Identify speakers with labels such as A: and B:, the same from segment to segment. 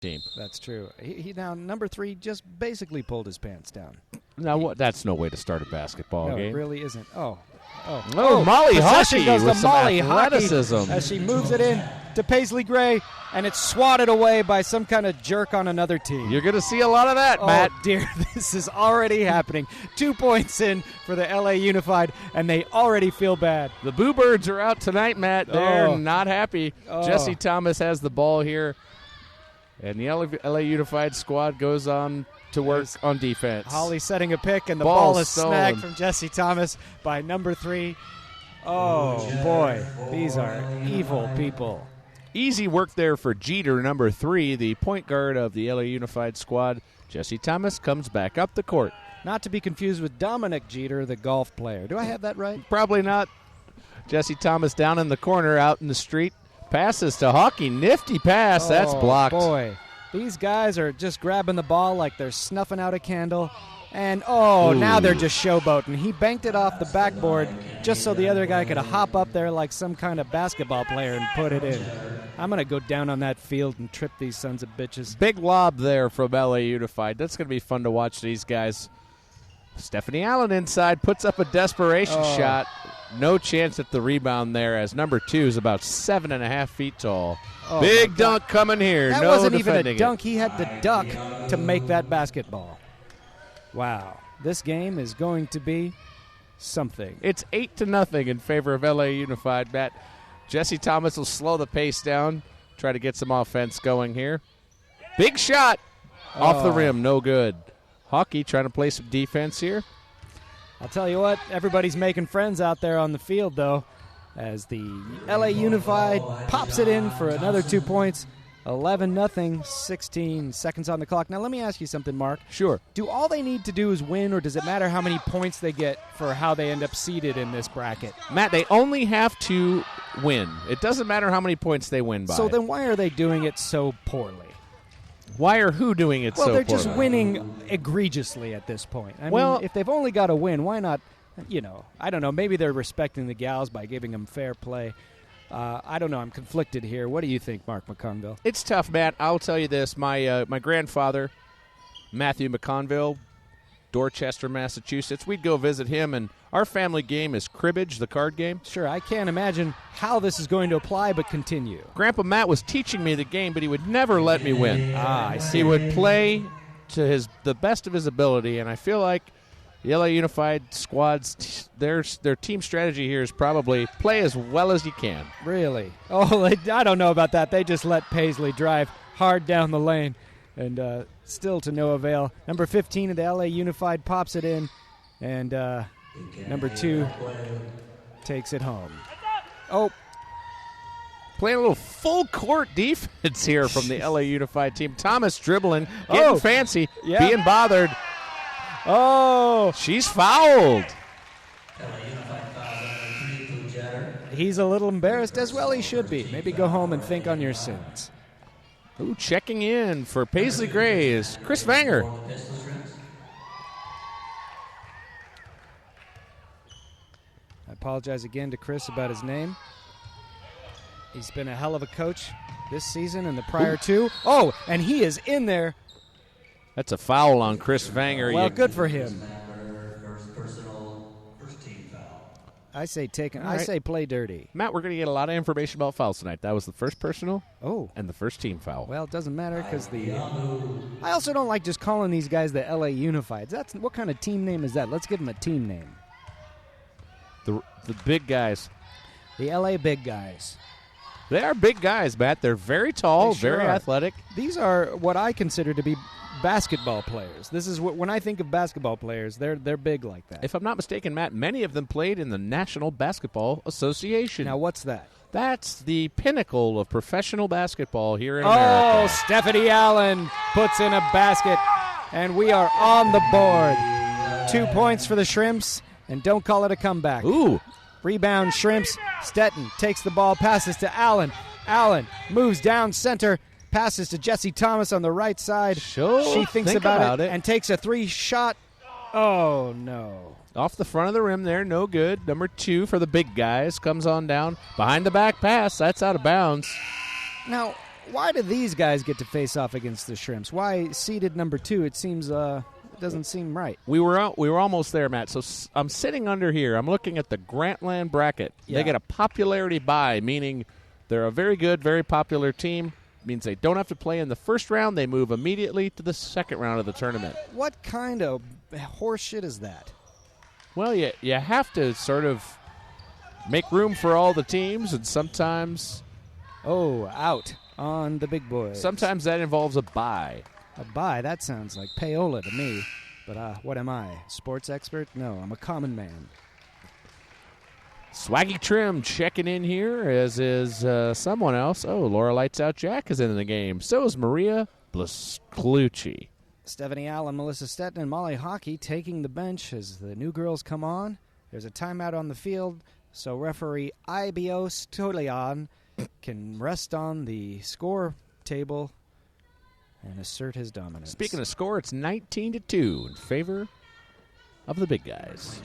A: team.
B: That's true. He now, number 3 just basically pulled his pants down.
A: Now, that's no way to start a basketball
B: No,
A: game.
B: it really isn't. Oh,
A: Molly
B: possession
A: Hockey
B: goes
A: with
B: to
A: some
B: Molly Hockey
A: athleticism.
B: as she moves it in to Paisley Gray, and it's swatted away by some kind of jerk on another team.
A: You're going to see a lot of that, Matt.
B: Oh, dear, this is already happening. 2 points in for the LA Unified, and they already feel bad.
A: The Boo Birds are out tonight, Matt. They're not happy.
B: Oh.
A: Jesse Thomas has the ball here, and the LA Unified squad goes on to work on defense.
B: Holly setting a pick, and the
A: Ball
B: ball is
A: stolen.
B: snagged from Jesse Thomas by number 3. Oh, boy, these are evil people.
A: Easy work there for Jeter, number 3, the point guard of the LA Unified squad. Jesse Thomas comes back up the court.
B: Not to be confused with Dominic Jeter, the golf player. Do I have that right?
A: Probably not. Jesse Thomas down in the corner out in the street. Passes to Hockey. Nifty pass. That's blocked.
B: Boy, these guys are just grabbing the ball like they're snuffing out a candle. And, now they're just showboating. He banked it off the backboard just so the other guy could hop up there like some kind of basketball player and put it in. I'm going to go down on that field and trip these sons of bitches.
A: Big lob there from LA Unified. That's going to be fun to watch these guys. Stephanie Allen inside puts up a desperation shot. No chance at the rebound there as number 2 is about 7.5 feet tall. Big dunk coming here.
B: That
A: no
B: wasn't even a
A: defending
B: dunk. He had to duck to make that basketball. Wow. This game is going to be something.
A: It's 8-0 in favor of LA Unified, Matt. Jesse Thomas will slow the pace down, try to get some offense going here. Big shot off the rim, no good. Hockey trying to play some defense here.
B: I'll tell you what, everybody's making friends out there on the field, though, as the LA Unified pops it in for another 2 points. 11-0, 16 seconds on the clock. Now, let me ask you something, Mark.
A: Sure.
B: Do all they need to do is win, or does it matter how many points they get for how they end up seated in this bracket?
A: Matt, they only have to win. It doesn't matter how many points they win by.
B: So then why are they doing it so poorly?
A: Why are who doing it so poorly?
B: Well, they're just winning egregiously at this point. I mean, if they've only got a win, why not, I don't know, maybe they're respecting the gals by giving them fair play. I don't know. I'm conflicted here. What do you think, Mark McConville?
A: It's tough, Matt. I'll tell you this. My grandfather, Matthew McConville, Dorchester, Massachusetts, we'd go visit him, and our family game is cribbage, the card game.
B: Sure, I can't imagine how this is going to apply, but continue.
A: Grandpa Matt was teaching me the game, but he would never let me win.
B: I see.
A: He would play to the best of his ability, and I feel like the LA Unified squads, their team strategy here is probably play as well as you can.
B: Really? I don't know about that. They just let Paisley drive hard down the lane, and still to no avail. Number 15 of the LA Unified pops it in, and number 2 takes it home.
A: Playing a little full court defense here from the LA Unified team. Thomas dribbling, getting fancy, being bothered. She's fouled.
B: He's a little embarrassed, as well he should be. Maybe go home and think on your sins.
A: Checking in for Paisley Gray is Chris Vanger.
B: I apologize again to Chris about his name. He's been a hell of a coach this season and the prior 2. And he is in there.
A: That's a foul on Chris Vanger.
B: Well, good for him. I say play dirty.
A: Matt, we're going to get a lot of information about fouls tonight. That was the first personal and the first team foul.
B: Well, it doesn't matter because I also don't like just calling these guys the LA Unified. What kind of team name is that? Let's give them a team name.
A: The big guys.
B: The LA Big Guys.
A: They are big guys, Matt. They're very tall, very athletic.
B: These are what I consider to be basketball players. This is when I think of basketball players, they're big like that.
A: If I'm not mistaken, Matt, many of them played in the National Basketball Association.
B: Now, what's that?
A: That's the pinnacle of professional basketball here in America.
B: Stephanie Allen puts in a basket, and we are on the board. 2 points for the Shrimps, and don't call it a comeback. Rebound Shrimps. Stetton takes the ball, passes to Allen. Allen moves down center, passes to Jesse Thomas on the right side. She thinks about it and takes a 3-shot. Oh, no.
A: Off the front of the rim there, no good. Number 2 for the big guys comes on down. Behind the back pass, that's out of bounds.
B: Now, why do these guys get to face off against the Shrimps? Why seeded number 2? It seems it doesn't seem right.
A: We were almost there, Matt. So I'm sitting under here. I'm looking at the Grantland bracket.
B: Yeah.
A: They get a popularity bye, meaning they're a very good, very popular team. Means they don't have to play in the first round. They move immediately to the second round of the tournament.
B: What kind of horse shit is that?
A: Well, you have to sort of make room for all the teams, and sometimes
B: out on the big boys.
A: Sometimes that involves a bye.
B: A bye? That sounds like payola to me. But what am I, sports expert? No, I'm a common man.
A: Swaggy Trim checking in here, as is someone else. Oh, Laura Lights Out Jack is in the game. So is Maria Blasclucci.
B: Stephanie Allen, Melissa Stetton, and Molly Hockey taking the bench as the new girls come on. There's a timeout on the field, so referee Ibios Tolian can rest on the score table and assert his dominance.
A: Speaking of score, it's 19-2 in favor of the big guys.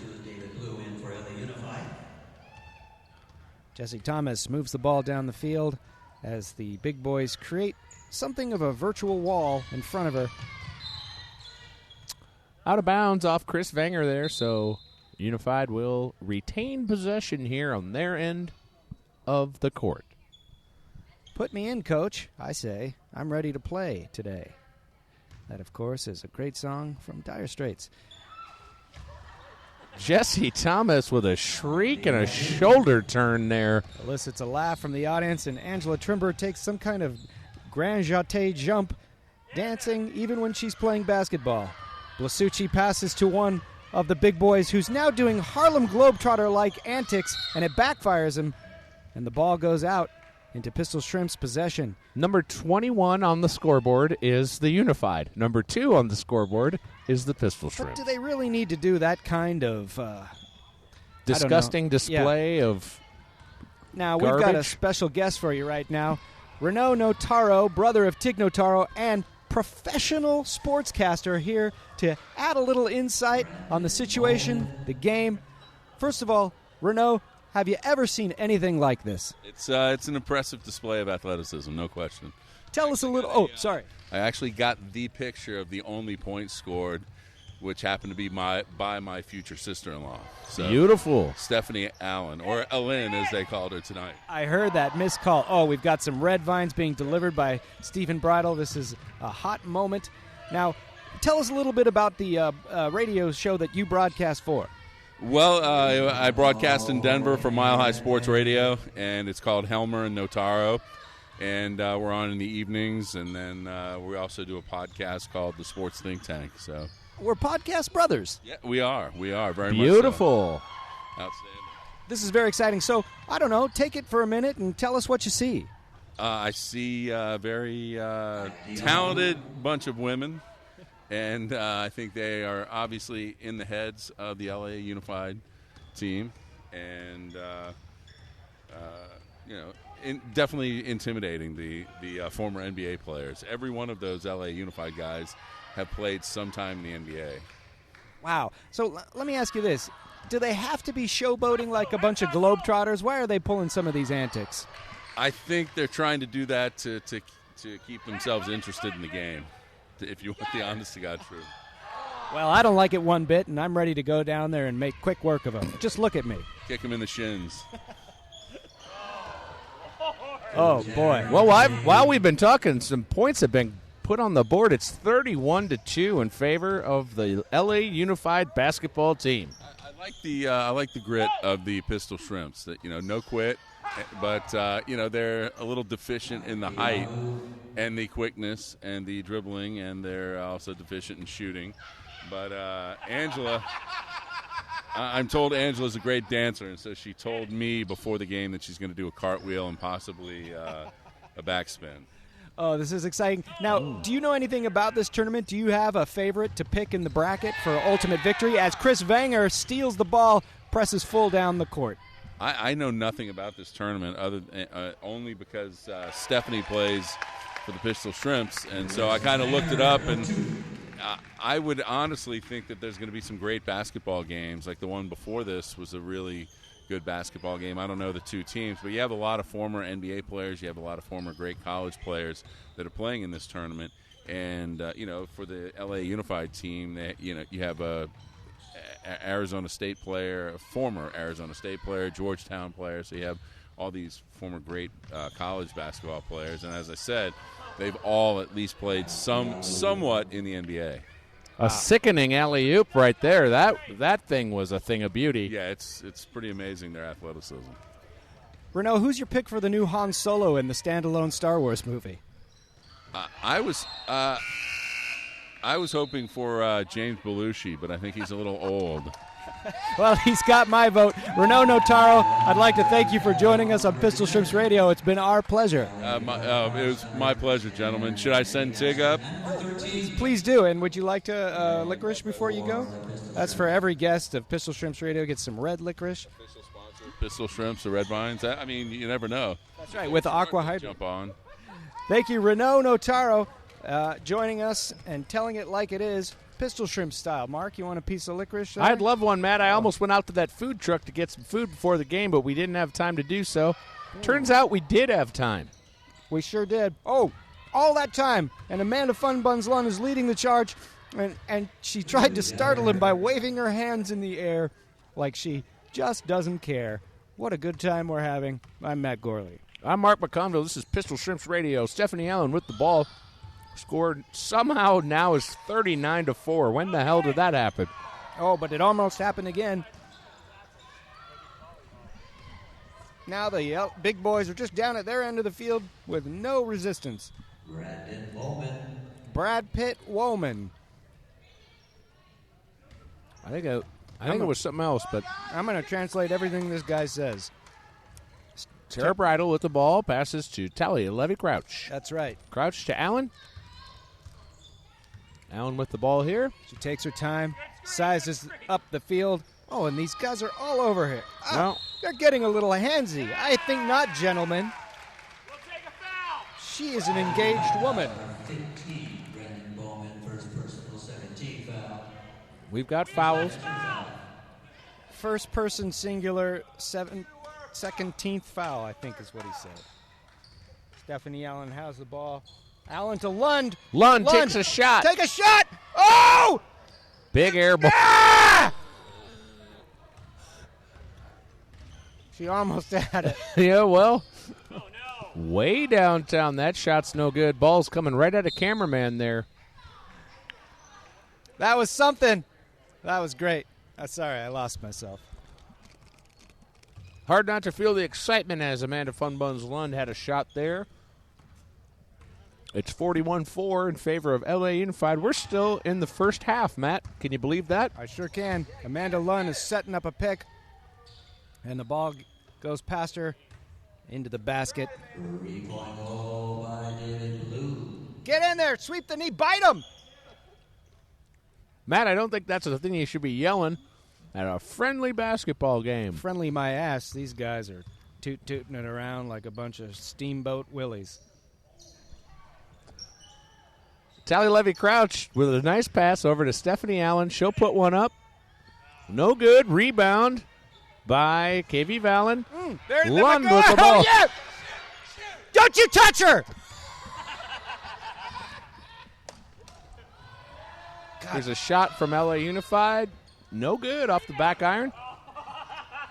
B: Jesse Thomas moves the ball down the field as the big boys create something of a virtual wall in front of her.
A: Out of bounds off Chris Vanger there, so Unified will retain possession here on their end of the court.
B: Put me in, coach, I say. I'm ready to play today. That, of course, is a great song from Dire Straits.
A: Jesse Thomas with a shriek and a shoulder turn there.
B: Elicits a laugh from the audience, and Angela Trimber takes some kind of grand jeté jump, dancing even when she's playing basketball. Blasucci passes to one of the big boys who's now doing Harlem Globetrotter-like antics, and it backfires him, and the ball goes out into Pistol Shrimp's possession.
A: Number 21 on the scoreboard is the Unified. Number 2 on the scoreboard is the Pistol Shrimp.
B: But do they really need to do that kind of
A: disgusting display of
B: Now,
A: garbage?
B: We've got a special guest for you right now. Renaud Notaro, brother of Tig Notaro, and professional sportscaster, here to add a little insight on the situation, the game. First of all, Renaud, have you ever seen anything like this?
C: It's an impressive display of athleticism, no question.
B: Tell us a little. Sorry.
C: I actually got the picture of the only point scored, which happened to be by my future sister-in-law. So,
A: beautiful.
C: Stephanie Allen, or Ellen as they called her tonight.
B: I heard that missed call. Oh, we've got some red vines being delivered by Stephen Bridle. This is a hot moment. Now, tell us a little bit about the radio show that you broadcast for.
C: Well, I broadcast in Denver for Mile High Sports Radio, and it's called Helmer and Notaro. And we're on in the evenings, and then we also do a podcast called The Sports Think Tank. So
B: we're podcast brothers.
C: Yeah, we are very
A: beautiful.
C: Much so. Outstanding.
B: This is very exciting. So, I don't know, take it for a minute and tell us what you see.
C: I see a very talented bunch of women. And I think they are obviously in the heads of the LA Unified team, and definitely intimidating the former NBA players. Every one of those LA Unified guys have played sometime in the NBA.
B: Wow. So let me ask you this: do they have to be showboating like a bunch of globetrotters? Why are they pulling some of these antics?
C: I think they're trying to do that to keep themselves interested in the game. If you want the honest-to-God truth.
B: Well, I don't like it one bit, and I'm ready to go down there and make quick work of them. Just look at me.
C: Kick them in the shins.
B: Oh, boy.
A: Well, while we've been talking, some points have been put on the board. It's 31-2 in favor of the LA Unified basketball team.
C: I like the grit of the Pistol Shrimps. That no quit. But, they're a little deficient in the height and the quickness and the dribbling, and they're also deficient in shooting. But Angela, I'm told Angela's a great dancer, and so she told me before the game that she's going to do a cartwheel and possibly a backspin.
B: Oh, this is exciting. Now, do you know anything about this tournament? Do you have a favorite to pick in the bracket for ultimate victory as Chris Vanger steals the ball, presses full down the court?
C: I know nothing about this tournament other than, only because Stephanie plays for the Pistol Shrimps, and so I kind of looked it up, and I would honestly think that there's going to be some great basketball games. Like the one before this was a really good basketball game. I don't know the two teams, but you have a lot of former NBA players. You have a lot of former great college players that are playing in this tournament. And, for the LA Unified team, you have a Arizona State player, a former Arizona State player, Georgetown player. So you have all these former great college basketball players. And as I said, they've all at least played somewhat in the NBA.
A: A sickening alley-oop right there. That thing was a thing of beauty.
C: Yeah, it's pretty amazing, their athleticism.
B: Renaud, who's your pick for the new Han Solo in the standalone Star Wars movie?
C: I was hoping for James Belushi, but I think he's a little old.
B: Well, he's got my vote. Renaud Notaro, I'd like to thank you for joining us on Pistol Shrimps Radio. It's been our pleasure.
C: It was my pleasure, gentlemen. Should I send Tig up?
B: Please do. And would you like to licorice before you go? That's for every guest of Pistol Shrimps Radio. Get some red licorice.
C: Official sponsor, Pistol Shrimps, the Red Vines. I mean, you never know.
B: That's right, with Aqua Hybrid.
C: Jump on.
B: Thank you, Renaud Notaro, joining us and telling it like it is, Pistol Shrimp style. Mark, you want a piece of licorice?
A: I'd love one, Matt. I almost went out to that food truck to get some food before the game, but we didn't have time to do so. Turns out we did have time.
B: We sure did. Oh, all that time, and Amanda Fun Buns Lund is leading the charge, and she tried to startle him by waving her hands in the air like she just doesn't care. What a good time we're having. I'm Matt Gorley.
A: I'm Mark McConville. This is Pistol Shrimps Radio. Stephanie Allen with the ball. Scored somehow now is 39-4. When the hell did that happen?
B: Oh, but it almost happened again. Now the big boys are just down at their end of the field with no resistance. Brad Pitt Woman.
A: I think it was something else, but
B: I'm going to translate everything this guy says.
A: Tara Bridle with the ball, passes to Talia Levy Crouch.
B: That's right.
A: Crouch to Allen. Allen with the ball here.
B: She takes her time, sizes up the field. Oh, and these guys are all over here. Oh,
A: well,
B: they're getting a little handsy. I think not, gentlemen.
D: We'll take a foul.
B: She is an engaged woman.
E: 15, Brandon Bowman, first personal, 17 foul.
A: We've got fouls.
B: First person singular, 17th foul, I think is what he said. Stephanie Allen has the ball. Allen to Lund.
A: Lund takes a shot.
B: Take a shot. Oh!
A: Big air ball.
B: Ah! She almost had it.
A: Yeah, well, way downtown. That shot's no good. Ball's coming right at a cameraman there.
B: That was something. That was great. Sorry, I lost myself.
A: Hard not to feel the excitement as Amanda Funbuns Lund had a shot there. It's 41-4 in favor of LA Unified. We're still in the first half, Matt. Can you believe that?
B: I sure can. Amanda Lund is setting up a pick, and the ball goes past her into the basket.
E: Three-point goal by David Blue.
B: Get in there. Sweep the knee. Bite him.
A: Matt, I don't think that's the thing you should be yelling at a friendly basketball game.
B: Friendly my ass. These guys are tooting it around like a bunch of steamboat willies.
A: Talia Levy Crouch with a nice pass over to Stephanie Allen. She'll put one up. No good. Rebound by KV Valen. Lund with the ball.
B: Oh, yeah! Don't you touch her!
A: There's a shot from LA Unified. No good off the back iron.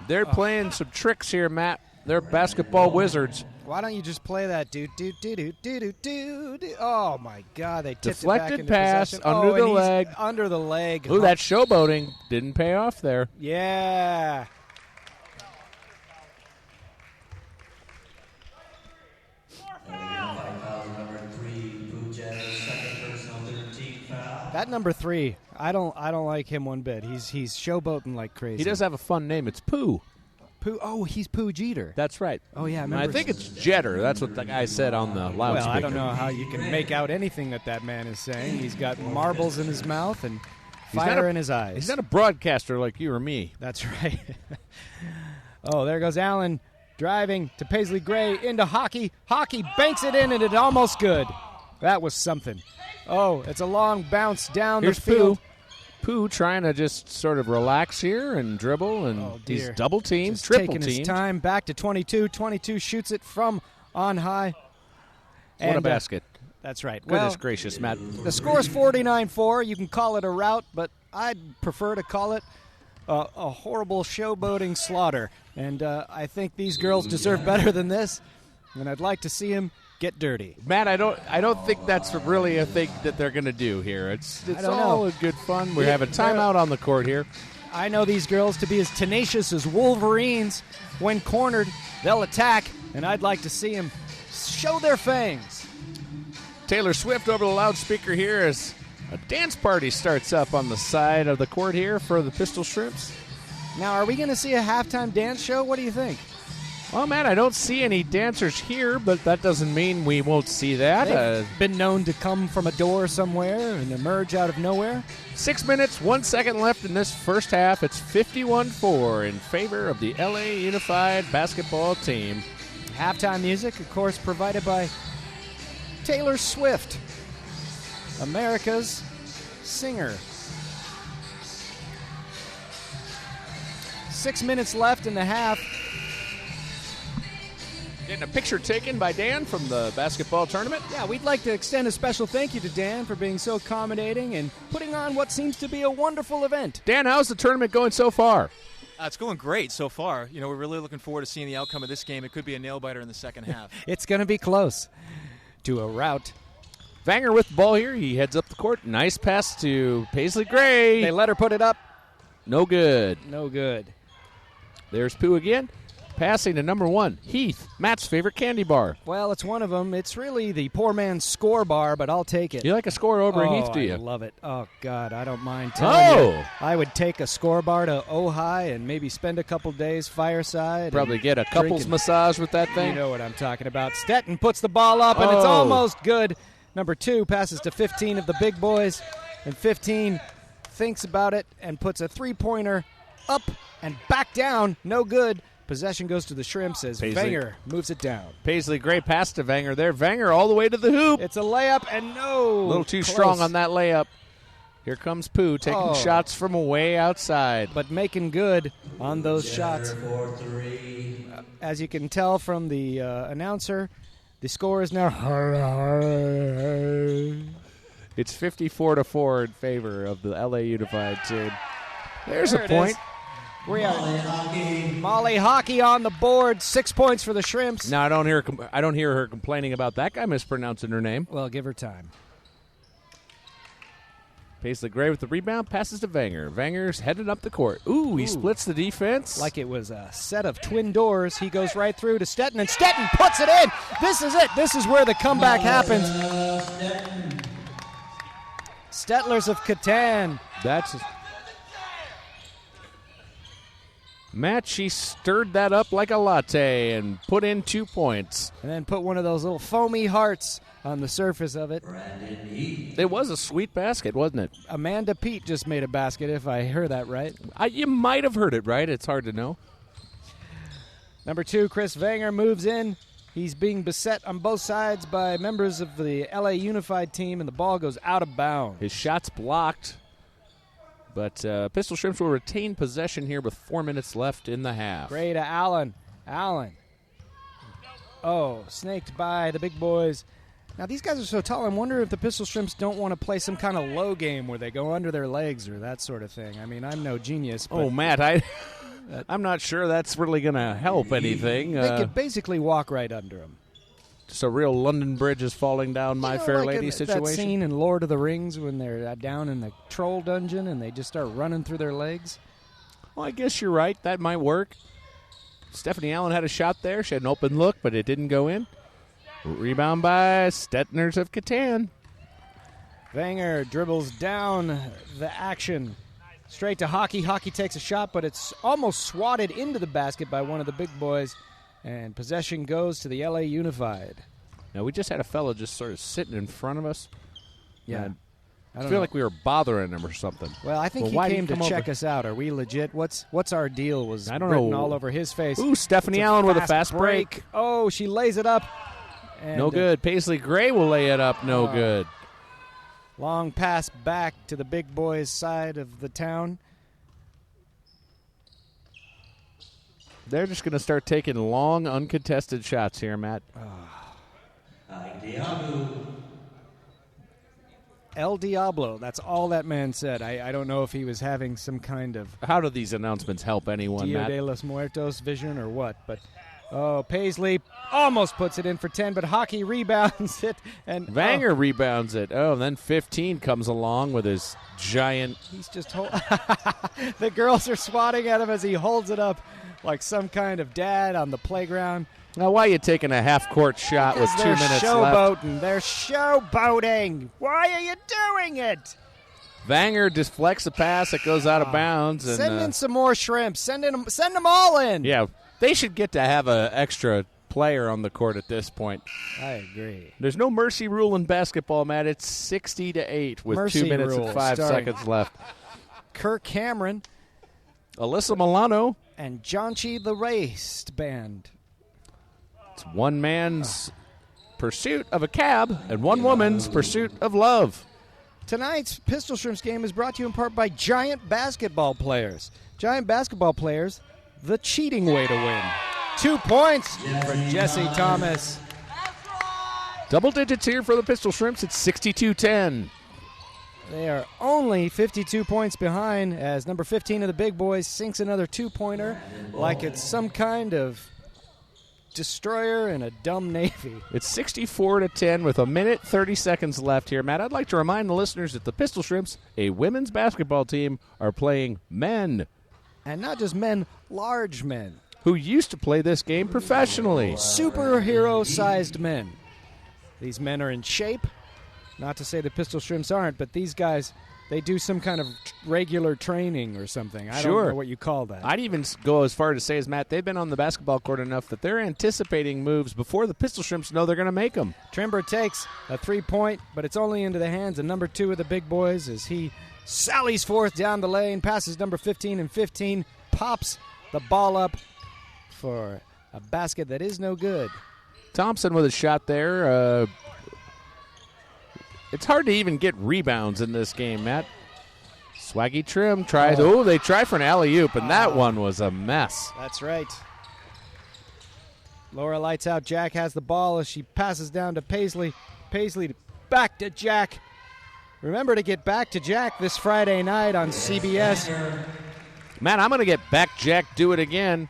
A: They're playing some tricks here, Matt. They're basketball wizards.
B: Why don't you just play that? Oh, my God. They tipped
A: Deflected
B: it back into
A: pass
B: possession.
A: under the
B: and
A: leg.
B: Under the leg.
A: Ooh, that showboating didn't pay off there.
B: Yeah. That number 3, I don't like him one bit. He's showboating like crazy.
A: He does have a fun name. It's Pooh.
B: Pooh. Oh, he's Pooh Jeter.
A: That's right.
B: Oh yeah,
A: And I think it's Jeter. That's what the guy said on the loudspeaker.
B: Well, I don't know how you can make out anything that man is saying. He's got marbles in his mouth and fire in his eyes.
A: He's not a broadcaster like you or me.
B: That's right. Oh, there goes Allen driving to Paisley Gray into Hockey. Hockey banks it in, and it's almost good. That was something. Oh, it's a long bounce down
A: Here's
B: the field.
A: Pooh. Pooh trying to just sort of relax here and dribble, and he's double teamed,
B: Just
A: triple
B: taking
A: teamed.
B: his time. Back to 22. 22 shoots it from on high.
A: What a basket.
B: That's right.
A: Goodness
B: Well,
A: gracious, Matt.
B: the score is 49-4. You can call it a rout, but I'd prefer to call it a horrible showboating slaughter. And I think these girls deserve better than this, and I'd like to see them get dirty.
A: Matt, I don't think that's really a thing that they're going to do here. It's all good fun. We have a timeout on the court here.
B: I know these girls to be as tenacious as wolverines. When cornered, they'll attack, and I'd like to see them show their fangs.
A: Taylor Swift over the loudspeaker here as a dance party starts up on the side of the court here for the Pistol Shrimps.
B: Now, are we going to see a halftime dance show? What do you think?
A: Well, Matt, I don't see any dancers here, but that doesn't mean we won't see that.
B: They've been known to come from a door somewhere and emerge out of nowhere.
A: 6 minutes, 1 second left in this first half. It's 51-4 in favor of the LA Unified basketball team.
B: Halftime music, of course, provided by Taylor Swift, America's singer. 6 minutes left in the half.
A: Getting a picture taken by Dan from the basketball tournament.
B: Yeah, we'd like to extend a special thank you to Dan for being so accommodating and putting on what seems to be a wonderful event.
A: Dan, how's the tournament going so far?
F: It's going great so far. You know, we're really looking forward to seeing the outcome of this game. It could be a nail-biter in the second half.
B: It's going to be close to a rout.
A: Vanger with the ball here. He heads up the court. Nice pass to Paisley Gray.
B: They let her put it up.
A: No good.
B: No good.
A: There's Pooh again. Passing to number 1, Heath, Matt's favorite candy bar.
B: Well, it's one of them. It's really the poor man's score bar, but I'll take it.
A: You like a score over Heath, do you?
B: I love it. Oh, God, I don't mind telling you.
A: Oh!
B: I would take a score bar to Ojai and maybe spend a couple days fireside.
A: Probably get a couples
B: drinking.
A: massage with that thing.
B: You know what I'm talking about. Stetton puts the ball up, and it's almost good. Number 2 passes to 15 of the big boys, and 15 thinks about it and puts a three-pointer up and back down. No good. Possession goes to the Shrimps as Vanger moves it down.
A: Paisley Gray pass to Vanger there. Vanger all the way to the hoop.
B: It's a layup, and no.
A: A little too
B: close.
A: strong on that layup. Here comes Pooh taking shots from way outside.
B: But making good on those shots. As you can tell from the announcer, the score is now
A: It's 54-4 in favor of the LA Unified team. There's
B: there
A: a point.
B: We are Molly Hockey on the board. 6 points for the Shrimps.
A: Now I don't hear her complaining about that guy mispronouncing her name.
B: Well, give her time.
A: Paisley Gray with the rebound, passes to Vanger. Vanger's headed up the court. Ooh, he splits the defense.
B: Like it was a set of twin doors. He goes right through to Stetton, and Stetton puts it in. This is it. This is where the comeback happens. Stettlers of Catan.
A: That's Matt, she stirred that up like a latte and put in 2 points.
B: And then put one of those little foamy hearts on the surface of it.
A: It was a sweet basket, wasn't it?
B: Amanda Pete just made a basket, if I heard that right.
A: You might have heard it right. It's hard to know.
B: Number 2, Chris Vanger moves in. He's being beset on both sides by members of the LA Unified team, and the ball goes out of bounds.
A: His shot's blocked. But Pistol Shrimps will retain possession here with 4 minutes left in the half.
B: Gray to Allen. Allen. Oh, snaked by the big boys. Now, these guys are so tall, I wonder if the Pistol Shrimps don't want to play some kind of low game where they go under their legs or that sort of thing. I mean, I'm no genius. But
A: Matt, I'm not sure that's really going to help anything.
B: They could basically walk right under them.
A: Just a real London Bridge is falling down, My Fair Lady situation.
B: That scene in Lord of the Rings when they're down in the troll dungeon and they just start running through their legs.
A: Well, I guess you're right. That might work. Stephanie Allen had a shot there. She had an open look, but it didn't go in. Rebound by Stetners of Catan.
B: Vanger dribbles down the action. Straight to Hockey. Hockey takes a shot, but it's almost swatted into the basket by one of the big boys. And possession goes to the LA Unified.
A: Now, we just had a fellow just sort of sitting in front of us.
B: Yeah.
A: I feel like we were bothering him or something.
B: Well, I think he came to check us out. Are we legit? What's our deal? Was
A: I don't
B: written
A: know.
B: all over his face.
A: Ooh, Stephanie Allen with a fast break.
B: Oh, she lays it up. And
A: no good. Paisley Gray will lay it up. No good.
B: Long pass back to the big boys' side of the town.
A: They're just going to start taking long, uncontested shots here, Matt.
B: El Diablo. That's all that man said. I don't know if he was having some kind of
A: How do these announcements help anyone,
B: Dia
A: Matt?
B: de los Muertos vision or what, but Paisley almost puts it in for 10, but Hockey rebounds it. And
A: Vanger rebounds it. Oh, and then 15 comes along with his giant.
B: He's just the girls are swatting at him as he holds it up like some kind of dad on the playground.
A: Now, why are you taking a half-court shot with 2 minutes left?
B: They're showboating. Why are you doing it?
A: Vanger deflects a pass that goes out of bounds. And,
B: send in some more shrimps. Send them all in.
A: Yeah, they should get to have an extra player on the court at this point.
B: I agree.
A: There's no mercy rule in basketball, Matt. It's 60-8 with
B: Mercy
A: 2 minutes
B: rule
A: and 5
B: starting.
A: seconds left.
B: Kirk Cameron
A: Alyssa Milano.
B: and Janchi the Raced Band.
A: It's one man's pursuit of a cab and one woman's pursuit of love.
B: Tonight's Pistol Shrimps game is brought to you in part by Giant Basketball Players. Giant Basketball Players, the cheating way to win. 2 points for Jesse Thomas.
A: Double digits here for the Pistol Shrimps. It's 62-10.
B: They are only 52 points behind as number 15 of the big boys sinks another two-pointer like it's some kind of destroyer in a dumb Navy.
A: It's 64-10 with a minute 30 seconds left here. Matt, I'd like to remind the listeners that the Pistol Shrimps, a women's basketball team, are playing men.
B: And not just men, large men.
A: Who used to play this game professionally.
B: Superhero-sized men. These men are in shape. Not to say the Pistol Shrimps aren't, but these guys, they do some kind of regular training or something. I don't know what you call that.
A: I'd even go as far to say as, Matt, they've been on the basketball court enough that they're anticipating moves before the Pistol Shrimps know they're going to make them.
B: Trimber takes a 3-point, but it's only into the hands of number 2 of the big boys as he sallies forth down the lane, passes number 15, and 15 pops the ball up for a basket that is no good.
A: Thompson with a shot there. It's hard to even get rebounds in this game, Matt. Swaggy Trim tries. Oh, they try for an alley-oop, and that one was a mess.
B: That's right. Laura lights out. Jack has the ball as she passes down to Paisley. Paisley back to Jack. Remember to get back to Jack this Friday night on CBS.
A: Matt, I'm going to get back Jack Do It Again.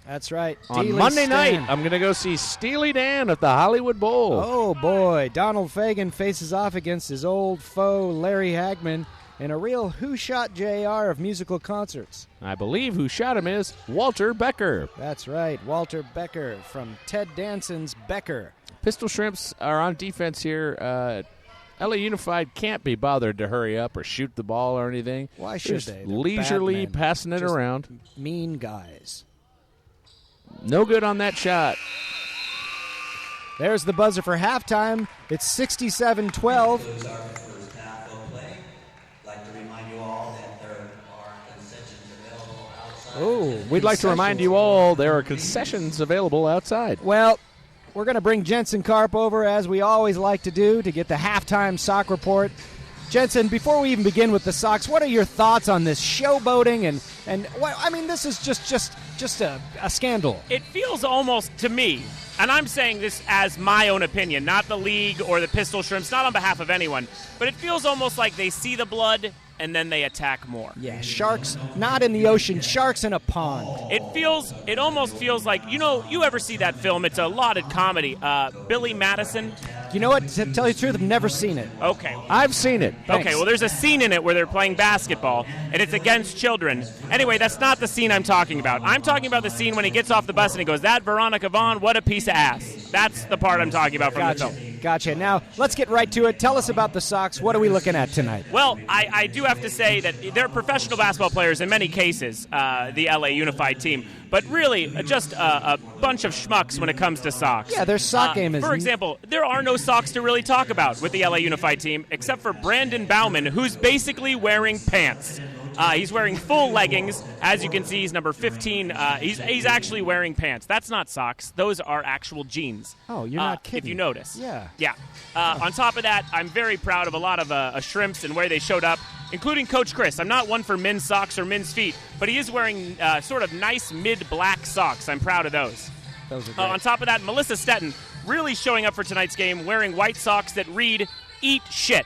B: That's right.
A: On
B: Dealey
A: Monday
B: Stan.
A: night, I'm going to go see Steely Dan at the Hollywood Bowl.
B: Oh, boy. Donald Fagen faces off against his old foe, Larry Hagman, in a real Who Shot JR of musical concerts.
A: I believe who shot him is Walter Becker.
B: That's right. Walter Becker from Ted Danson's Becker.
A: Pistol Shrimps are on defense here. LA Unified can't be bothered to hurry up or shoot the ball or anything.
B: Why should
A: Just
B: they? They're
A: leisurely
B: bad men.
A: passing it
B: Just
A: around.
B: Mean guys.
A: No good on that shot.
B: There's the buzzer for halftime. It's 67-12.
E: Those are the first half of play. I'd like to remind you all that there are concessions available outside.
B: Oh,
A: We'd like to remind you all there are concessions available outside.
B: Well, we're going to bring Jensen Karp over, as we always like to do, to get the halftime sock report. Jensen, before we even begin with the Sox, what are your thoughts on this showboating and what? I mean, this is just a scandal.
G: It feels almost to me, and I'm saying this as my own opinion, not the league or the Pistol Shrimps, not on behalf of anyone, but it feels almost like they see the blood and then they attack more.
B: Yeah, sharks not in the ocean, sharks in a pond.
G: It almost feels like, you ever see that film? It's a lauded comedy, Billy Madison.
B: You know what? To tell you the truth, I've never seen it.
G: Okay.
A: I've seen it.
B: Thanks.
G: Okay, well, there's a scene in it where they're playing basketball, and it's against children. Anyway, that's not the scene I'm talking about. I'm talking about the scene when he gets off the bus and he goes, "That Veronica Vaughn, what a piece of ass." That's the part I'm talking about from the film.
B: Gotcha. Now, let's get right to it. Tell us about the Sox. What are we looking at tonight?
G: Well, I do have to say that they're professional basketball players in many cases, the LA Unified team, but really just a bunch of schmucks when it comes to Sox.
B: Yeah, their sock game is...
G: For example, there are no Sox to really talk about with the LA Unified team except for Brandon Bauman, who's basically wearing pants. He's wearing full leggings. As you can see, he's number 15. He's actually wearing pants. That's not socks. Those are actual jeans.
B: Oh, you're not kidding.
G: If you notice.
B: Yeah.
G: Yeah. On top of that, I'm very proud of a lot of Shrimps and where they showed up, including Coach Chris. I'm not one for men's socks or men's feet, but he is wearing sort of nice mid-black socks. I'm proud of those.
B: Those are great.
G: On top of that, Melissa Stetton really showing up for tonight's game, wearing white socks that read, "Eat shit."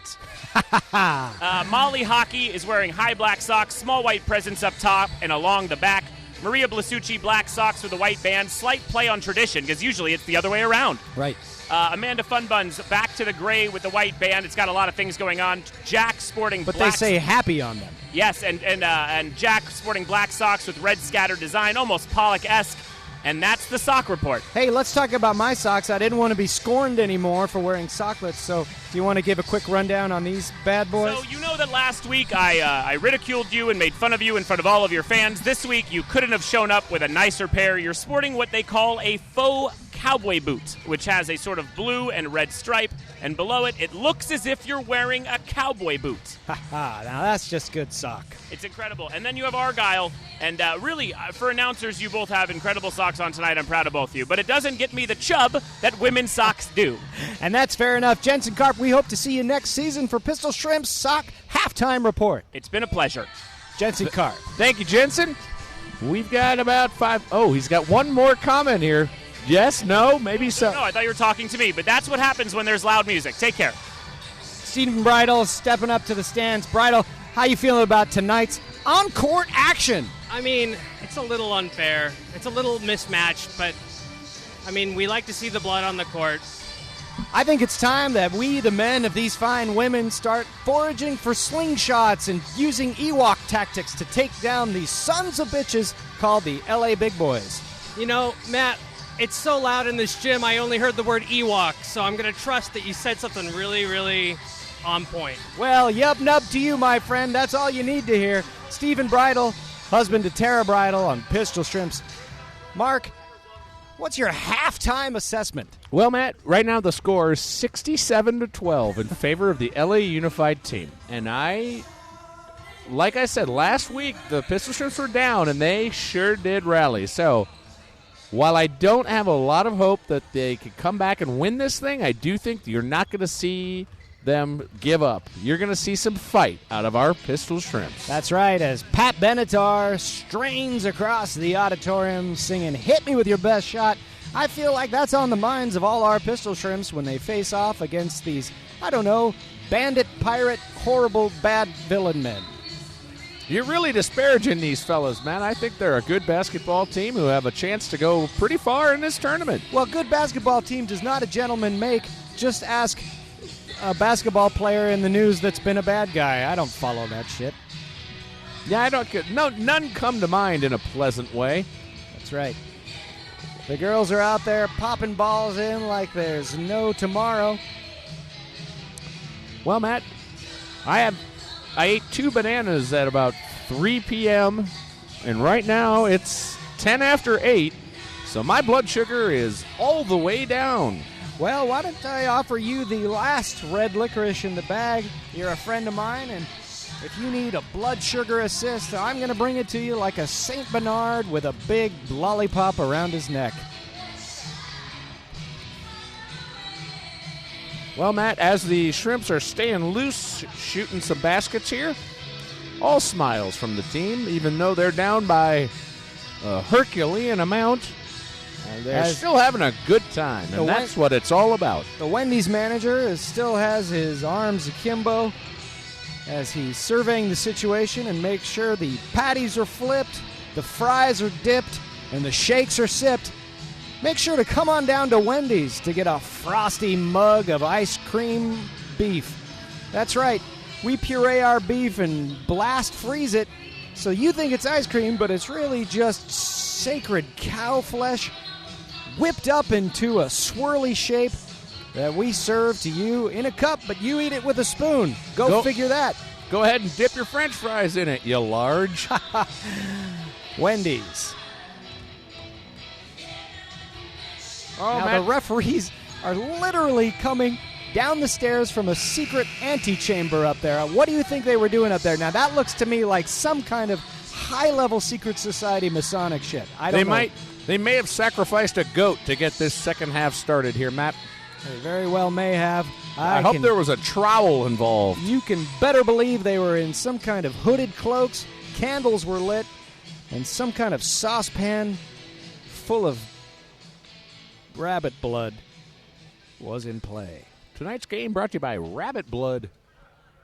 G: Molly Hockey is wearing high black socks, small white presents up top and along the back. Maria Blasucci, black socks with a white band. Slight play on tradition, because usually it's the other way around.
B: Right.
G: Amanda Funbuns back to the gray with the white band. It's got a lot of things going on. Jack sporting
B: But
G: black.
B: they say happy on them.
G: Yes, and Jack sporting black socks with red scattered design, almost Pollock-esque. And that's the sock report.
B: Hey, let's talk about my socks. I didn't want to be scorned anymore for wearing socklets, so do you want to give a quick rundown on these bad boys?
G: So you know that last week I ridiculed you and made fun of you in front of all of your fans. This week you couldn't have shown up with a nicer pair. You're sporting what they call a faux cowboy boot, which has a sort of blue and red stripe, and below it, it looks as if you're wearing a cowboy boot.
B: Now that's just good sock.
G: It's incredible. And then you have Argyle, and really, for announcers, you both have incredible socks on tonight. I'm proud of both of you. But it doesn't get me the chub that women's socks do.
B: And that's fair enough. Jensen Karp, we hope to see you next season for Pistol Shrimp's Sock Halftime Report.
G: It's been a pleasure.
B: Jensen Karp.
A: Thank you, Jensen. We've got about 5. Oh, he's got one more comment here. Yes, no, maybe so.
G: No, I thought you were talking to me, but that's what happens when there's loud music. Take care.
B: Stephen Bridle stepping up to the stands. Bridle, how you feeling about tonight's on-court action?
H: I mean, it's a little unfair. It's a little mismatched, but, I mean, we like to see the blood on the court.
B: I think it's time that we, the men of these fine women, start foraging for slingshots and using Ewok tactics to take down these sons of bitches called the LA Big Boys.
H: You know, Matt, it's so loud in this gym, I only heard the word Ewok, so I'm going to trust that you said something really, really on point.
B: Well, yup nub to you, my friend. That's all you need to hear. Stephen Bridle, husband to Tara Bridle on Pistol Shrimps. Mark, what's your halftime assessment?
A: Well, Matt, right now the score is 67-12 in favor of the LA Unified team. And like I said, last week the Pistol Shrimps were down, and they sure did rally. So while I don't have a lot of hope that they could come back and win this thing, I do think you're not going to see them give up. You're going to see some fight out of our Pistol Shrimps.
B: That's right, as Pat Benatar strains across the auditorium singing "Hit Me With Your Best Shot." I feel like that's on the minds of all our Pistol Shrimps when they face off against these, I don't know, bandit, pirate, horrible, bad villain men.
A: You're really disparaging these fellas, man. I think they're a good basketball team who have a chance to go pretty far in this tournament.
B: Well, good basketball team does not a gentleman make. Just ask a basketball player in the news that's been a bad guy. I don't follow that shit.
A: Yeah, I don't. None come to mind in a pleasant way.
B: That's right. The girls are out there popping balls in like there's no tomorrow.
A: Well, Matt, I ate 2 bananas at about 3 p.m., and right now it's 10 after 8, so my blood sugar is all the way down.
B: Well, why don't I offer you the last red licorice in the bag? You're a friend of mine, and if you need a blood sugar assist, I'm going to bring it to you like a St. Bernard with a big lollipop around his neck.
A: Well, Matt, as the Shrimps are staying loose, shooting some baskets here, all smiles from the team, even though they're down by a Herculean amount. They're still having a good time, and that's what it's all about.
B: The Wendy's manager still has his arms akimbo as he's surveying the situation and makes sure the patties are flipped, the fries are dipped, and the shakes are sipped. Make sure to come on down to Wendy's to get a frosty mug of ice cream beef. That's right, we puree our beef and blast freeze it so you think it's ice cream, but it's really just sacred cow flesh whipped up into a swirly shape that we serve to you in a cup, but you eat it with a spoon. Go figure that.
A: Go ahead and dip your French fries in it, you large.
B: Wendy's.
A: Oh,
B: now, the referees are literally coming down the stairs from a secret antechamber up there. What do you think they were doing up there? Now, that looks to me like some kind of high-level secret society Masonic shit. I don't know.
A: They may have sacrificed a goat to get this second half started here, Matt.
B: They very well may have.
A: I hope there was a trowel involved.
B: You can better believe they were in some kind of hooded cloaks, candles were lit, and some kind of saucepan full of rabbit blood was in play.
A: Tonight's game brought to you by Rabbit Blood,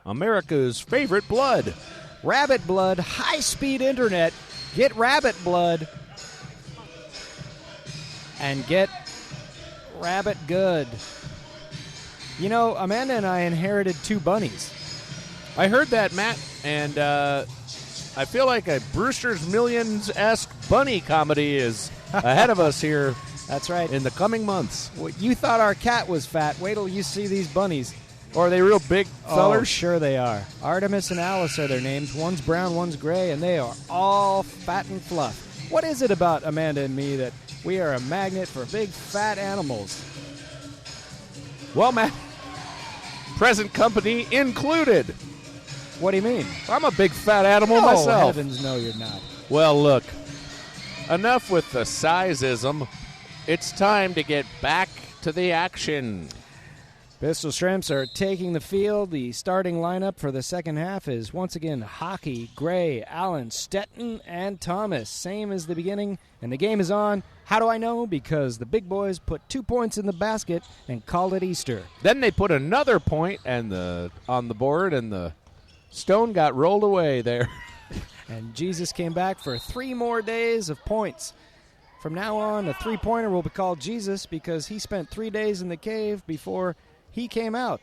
A: America's favorite blood.
B: Rabbit Blood, high-speed internet. Get Rabbit Blood and get Rabbit Good. You know, Amanda and I inherited 2 bunnies.
A: I heard that, Matt, and I feel like a Brewster's Millions-esque bunny comedy is ahead of us here.
B: That's right.
A: In the coming months.
B: Well, you thought our cat was fat. Wait till you see these bunnies.
A: Or are they real big fellers?
B: Oh, sure they are. Artemis and Alice are their names. One's brown, one's gray, and they are all fat and fluff. What is it about Amanda and me that we are a magnet for big, fat animals?
A: Well, Matt, present company included.
B: What do you mean?
A: I'm a big, fat animal myself.
B: Oh, heavens, no, you're not.
A: Well, look, enough with the sizeism. It's time to get back to the action.
B: Pistol Shrimps are taking the field. The starting lineup for the second half is once again Hockey, Gray, Allen, Stetton, and Thomas. Same as the beginning, and the game is on. How do I know? Because the big boys put 2 points in the basket and called it Easter.
A: Then they put another point on the board, and the stone got rolled away there.
B: And Jesus came back for 3 more days of points. From now on, a three-pointer will be called Jesus because he spent 3 days in the cave before he came out.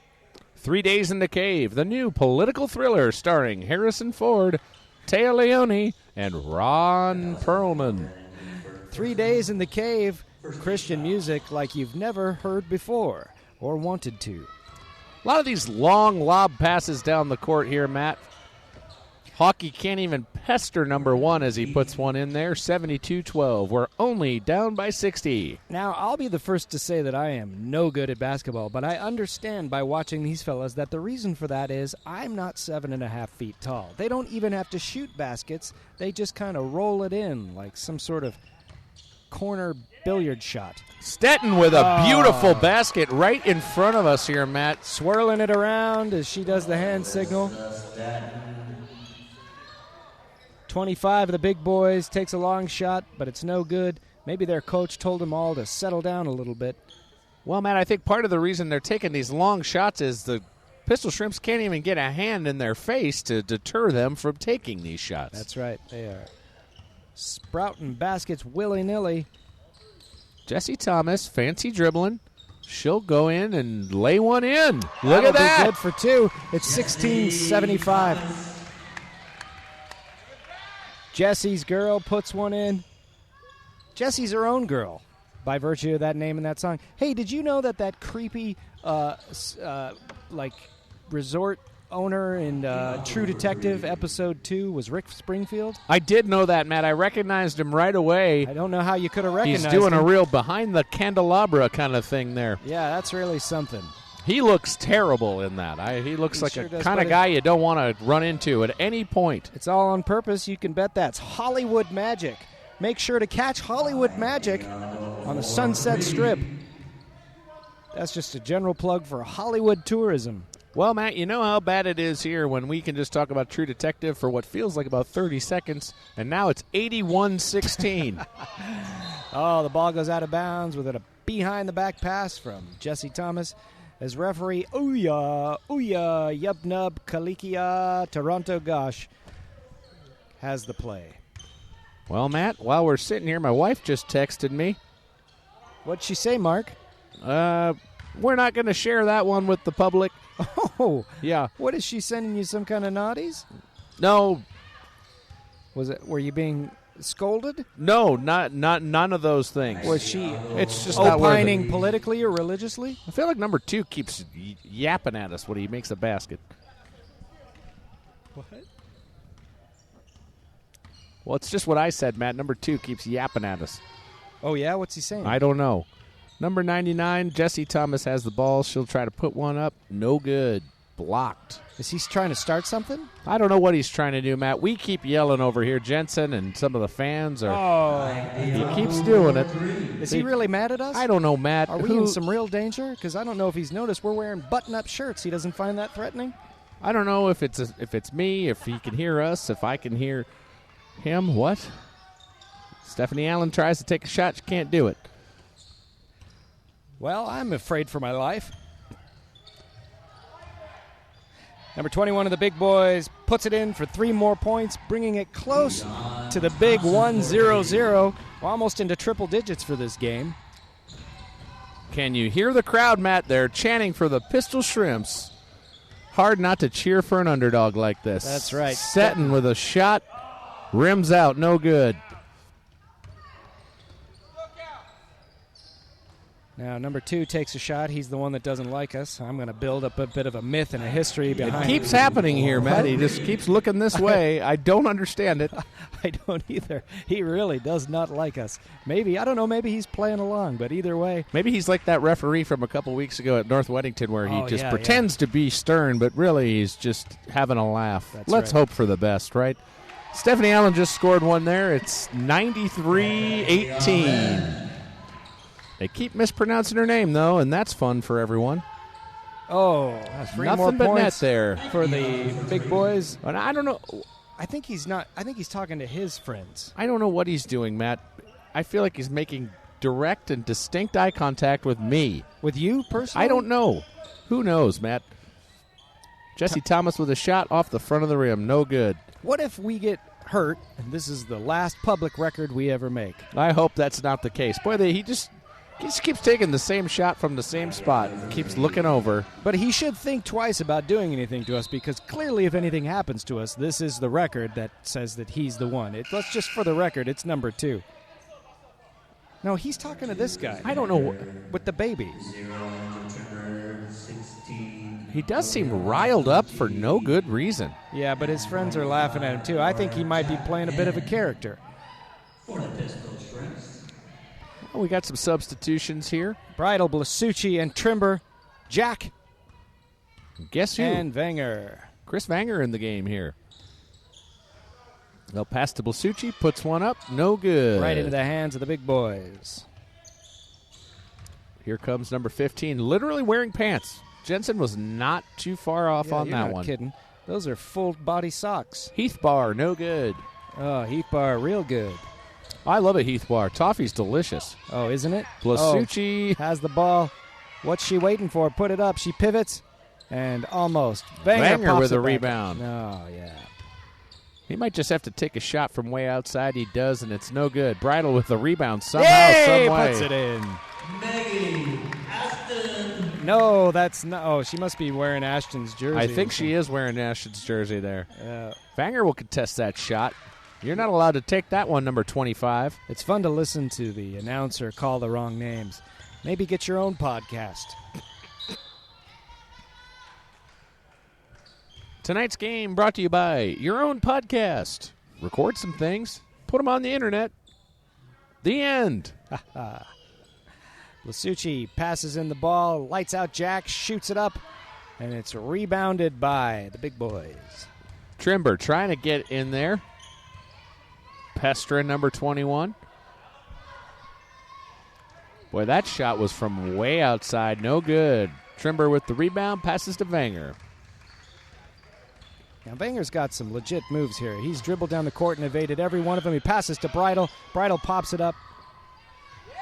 A: 3 Days in the Cave, the new political thriller starring Harrison Ford, Téa Leoni, and Ron Perlman.
B: 3 days in the cave, Christian music like you've never heard before or wanted to.
A: A lot of these long lob passes down the court here, Matt. Hockey can't even pester number 1 as he puts one in there. 72-12. We're only down by 60.
B: Now, I'll be the first to say that I am no good at basketball, but I understand by watching these fellas that the reason for that is I'm not 7.5 feet tall. They don't even have to shoot baskets. They just kind of roll it in like some sort of corner billiard shot.
A: Stetton with a beautiful basket right in front of us here, Matt.
B: Swirling it around as she does the hand signal. 25 of the big boys takes a long shot, but it's no good. Maybe their coach told them all to settle down a little bit.
A: Well, Matt, I think part of the reason they're taking these long shots is the Pistol Shrimps can't even get a hand in their face to deter them from taking these shots.
B: That's right. They are sprouting baskets willy-nilly.
A: Jessie Thomas, fancy dribbling. She'll go in and lay one in. Look at that.
B: That'll be good for 2. It's 16-75. Jessie's girl puts one in. Jessie's her own girl by virtue of that name in that song. Hey, did you know that creepy resort owner in True Detective Episode 2 was Rick Springfield?
A: I did know that, Matt. I recognized him right away.
B: I don't know how you could have recognized him.
A: He's doing a real behind the candelabra kind of thing there.
B: Yeah, that's really something.
A: He looks terrible in that. He looks like
B: sure
A: a
B: does,
A: kind of guy you don't want to run into at any point.
B: It's all on purpose. You can bet that's Hollywood Magic. Make sure to catch Hollywood Magic on the Sunset Strip. That's just a general plug for Hollywood tourism.
A: Well, Matt, you know how bad it is here when we can just talk about True Detective for what feels like about 30 seconds, and now it's 81-16.
B: Oh, the ball goes out of bounds with a behind-the-back pass from Jessie Thomas. As referee, Ouya, Yubnub, Kalikia, Toronto Gosh has the play.
A: Well, Matt, while we're sitting here, my wife just texted me.
B: What'd she say, Mark?
A: We're not going to share that one with the public.
B: Oh.
A: Yeah.
B: What, is she sending you some kind of naughties?
A: No.
B: Were you being scolded?
A: No, not none of those things.
B: Was she
A: it's just
B: opining politically or religiously?
A: I feel like number 2 keeps yapping at us when he makes a basket.
B: What?
A: Well, it's just what I said, Matt. Number 2 keeps yapping at us.
B: Oh, yeah? What's he saying?
A: I don't know. Number 99, Jessie Thomas has the ball. She'll try to put one up. No good. Blocked.
B: Is he trying to start something?
A: I don't know what he's trying to do, Matt. We keep yelling over here. Jensen and some of the fans are.
B: Oh.
A: He keeps doing it.
B: Is he really mad at us?
A: I don't know, Matt.
B: Are we in some real danger? Because I don't know if he's noticed we're wearing button-up shirts. He doesn't find that threatening?
A: I don't know if it's me, if he can hear us, if I can hear him. What? Stephanie Allen tries to take a shot. She can't do it.
B: Well, I'm afraid for my life. Number 21 of the big boys puts it in for 3 more points, bringing it close to the big 1-0-0. We're almost into triple digits for this game.
A: Can you hear the crowd, Matt? They're chanting for the Pistol Shrimps. Hard not to cheer for an underdog like this.
B: That's right.
A: Stetton with a shot. Rims out. No good.
B: Now, number 2 takes a shot. He's the one that doesn't like us. I'm going to build up a bit of a myth and a history behind
A: it. It keeps happening here, Matt. He just keeps looking this way. I don't understand it.
B: I don't either. He really does not like us. Maybe, I don't know, maybe he's playing along, but either way.
A: Maybe he's like that referee from a couple weeks ago at North Weddington where he just pretends to be stern, but really he's just having a laugh. Let's hope for the best, right? Stephanie Allen just scored one there. It's 93-18. They keep mispronouncing her name, though, and that's fun for everyone.
B: Oh, 3
A: nothing
B: more
A: but
B: points
A: net there
B: for the big boys.
A: But I don't know.
B: I think he's talking to his friends.
A: I don't know what he's doing, Matt. I feel like he's making direct and distinct eye contact with me.
B: With you personally?
A: I don't know. Who knows, Matt? Jessie Thomas with a shot off the front of the rim. No good.
B: What if we get hurt, and this is the last public record we ever make?
A: I hope that's not the case. Boy, he just keeps taking the same shot from the same spot. Keeps looking over.
B: But he should think twice about doing anything to us because clearly if anything happens to us, this is the record that says that he's the one. Let's just for the record, it's number 2. No, he's talking to this guy.
A: I don't know.
B: With the baby.
A: He does seem riled up for no good reason.
B: Yeah, but his friends are laughing at him too. I think he might be playing a bit of a character.
A: Well, we got some substitutions here.
B: Bridal, Blasucci, and Trimber. Jack.
A: Guess who?
B: And Wenger.
A: Chris Wenger in the game here. They'll pass to Blasucci. Puts one up. No good.
B: Right into the hands of the big boys.
A: Here comes number 15. Literally wearing pants. Jensen was not too far off on that one.
B: Kidding. Those are full-body socks.
A: Heath Bar, no good.
B: Oh, Heath Bar, real good.
A: I love a Heath Bar. Toffee's delicious.
B: Oh, isn't it?
A: Blasucci
B: has the ball. What's she waiting for? Put it up. She pivots. And almost.
A: Wenger with a rebound.
B: Oh, yeah.
A: He might just have to take a shot from way outside. He does, and it's no good. Bridal with the rebound somehow, some way.
B: Puts it in. No, that's not. Oh, she must be wearing Ashton's jersey.
A: I think she is wearing Ashton's jersey there.
B: Yeah.
A: Wenger will contest that shot. You're not allowed to take that one, number 25.
B: It's fun to listen to the announcer call the wrong names. Maybe get your own podcast.
A: Tonight's game brought to you by your own podcast. Record some things. Put them on the internet. The end.
B: Blasucci passes in the ball, lights out Jack, shoots it up, and it's rebounded by the big boys.
A: Trimber trying to get in there. Pestra, number 21. Boy, that shot was from way outside. No good. Trimber with the rebound, passes to Wenger.
B: Now, Wenger's got some legit moves here. He's dribbled down the court and evaded every one of them. He passes to Bridal. Bridal pops it up.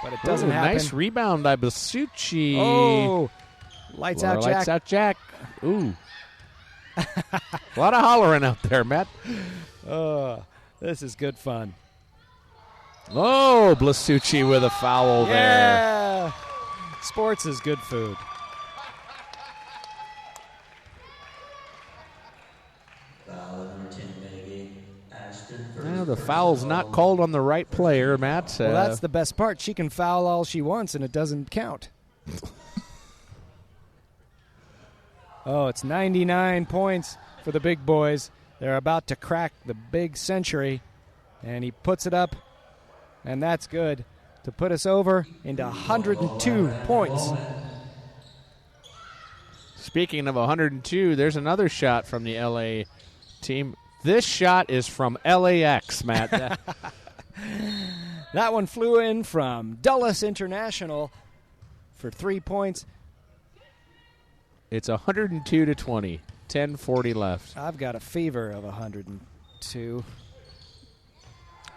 B: But it doesn't happen.
A: Nice rebound by Blasucci.
B: Oh, lights out Jack.
A: Lights out Jack. Ooh. A lot of hollering out there, Matt.
B: This is good fun.
A: Oh, Blasucci with a foul there.
B: Yeah. Sports is good food.
A: Well, the foul's not called on the right player, Matt.
B: Well, that's the best part. She can foul all she wants, and it doesn't count. Oh, it's 99 points for the big boys. They're about to crack the big century, and he puts it up, and that's good to put us over into 102 points.
A: Speaking of 102, there's another shot from the LA team. This shot is from LAX, Matt.
B: That one flew in from Dulles International for 3 points.
A: It's 102-20. 10:40 left.
B: I've got a fever of 102.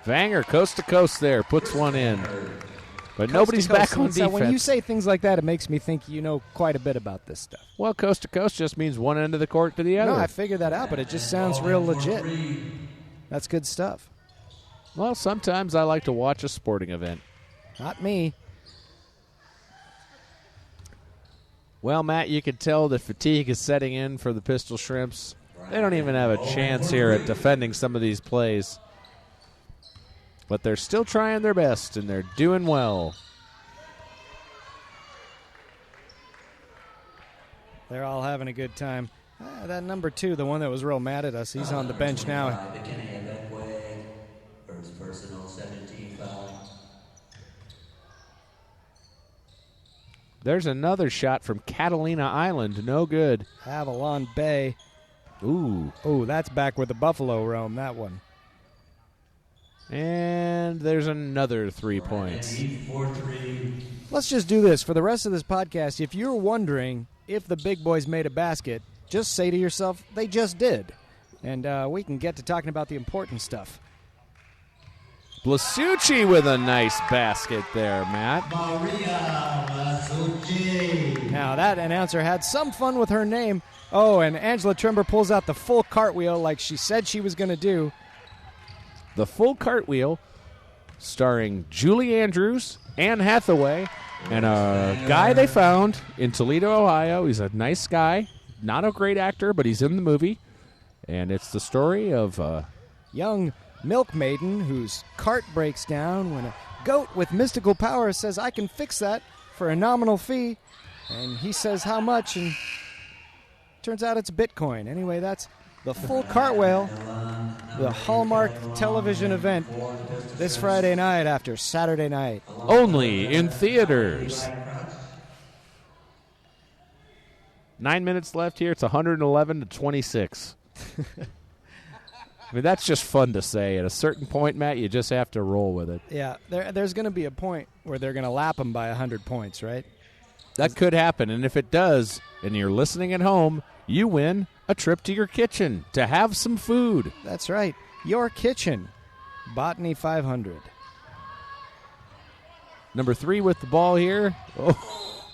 A: Vanger, coast to coast there, puts one in. But nobody's back on defense.
B: When you say things like that, it makes me think you know quite a bit about this stuff.
A: Well, coast to coast just means one end of the court to the other.
B: No, I figured that out, but it just sounds real legit. That's good stuff.
A: Well, sometimes I like to watch a sporting event.
B: Not me.
A: Well, Matt, you can tell that fatigue is setting in for the Pistol Shrimps. They don't even have a chance here at defending some of these plays. But they're still trying their best, and they're doing well.
B: They're all having a good time. That number 2, the one that was real mad at us, he's on the bench now.
A: There's another shot from Catalina Island. No good.
B: Avalon Bay.
A: Ooh.
B: Ooh, that's back where the Buffalo roam, that one.
A: And there's another 3 points.
B: Let's just do this. For the rest of this podcast, if you're wondering if the big boys made a basket, just say to yourself, they just did. And we can get to talking about the important stuff.
A: Blasucci with a nice basket there, Matt.
B: Now, that announcer had some fun with her name. Oh, and Angela Trimber pulls out the full cartwheel like she said she was going to do.
A: The full cartwheel starring Julie Andrews, Anne Hathaway, and a guy they found in Toledo, Ohio. He's a nice guy. Not a great actor, but he's in the movie. And it's the story of a
B: young milk maiden whose cart breaks down when a goat with mystical powers says, I can fix that for a nominal fee. And he says, how much? And turns out it's Bitcoin. Anyway, that's the full cartwheel, the Hallmark television event this Friday night after Saturday night.
A: Only in theaters. 9 minutes left here. It's 111-26. I mean, that's just fun to say. At a certain point, Matt, you just have to roll with it.
B: Yeah, there's going to be a point where they're going to lap them by 100 points, right?
A: That could happen, and if it does, and you're listening at home, you win a trip to your kitchen to have some food.
B: That's right. Your kitchen. Botany 500.
A: Number 3 with the ball here. Oh.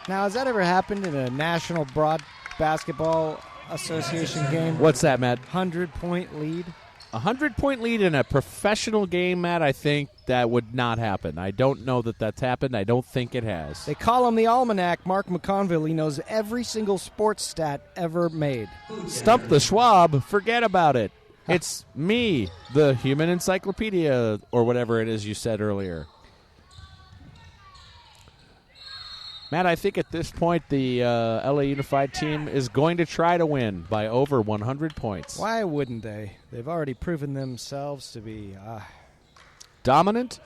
B: Now, has that ever happened in a National Broad Basketball Association game?
A: What's that, Matt?
B: 100-point lead.
A: 100-point lead in a professional game, Matt, I think that would not happen. I don't know that that's happened. I don't think it has.
B: They call him the Almanac, Mark McConville. He knows every single sports stat ever made.
A: Stump the Schwab. Forget about it. It's me, the human encyclopedia, or whatever it is you said earlier. Matt, I think at this point the LA Unified team is going to try to win by over 100 points.
B: Why wouldn't they? They've already proven themselves to be
A: dominant?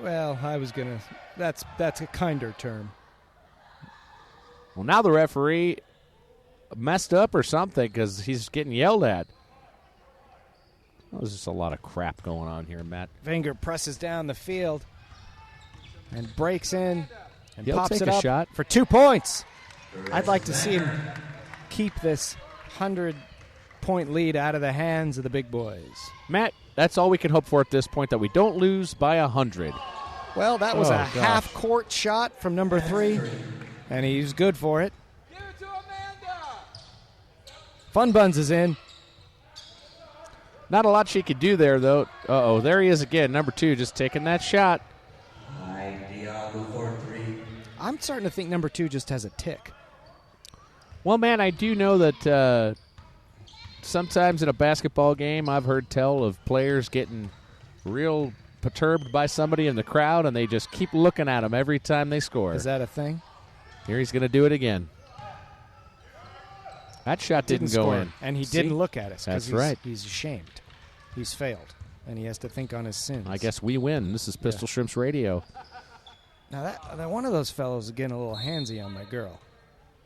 B: Well, I was going to... That's a kinder term.
A: Well, now the referee messed up or something because he's getting yelled at. There's just a lot of crap going on here, Matt.
B: Vanger presses down the field and breaks in. And
A: He'll
B: pops
A: take
B: it
A: a
B: up
A: shot
B: for 2 points. I'd like to see him keep this 100-point lead out of the hands of the big boys.
A: Matt, that's all we can hope for at this point, that we don't lose by 100.
B: Well, that was a half-court shot from number 3, and he's good for it.
D: Give it to Amanda.
B: Fun Buns is in.
A: Not a lot she could do there, though. Uh-oh, there he is again, number 2, just taking that shot.
B: I'm starting to think number 2 just has a tick.
A: Well, man, I do know that sometimes in a basketball game I've heard tell of players getting real perturbed by somebody in the crowd, and they just keep looking at him every time they score.
B: Is that a thing?
A: Here he's going to do it again. That shot didn't go in.
B: And he didn't look at us.
A: That's right.
B: He's ashamed. He's failed. and he has to think on his sins.
A: I guess we win. This is Pistol Shrimps Radio.
B: Now, that one of those fellows is getting a little handsy on my girl.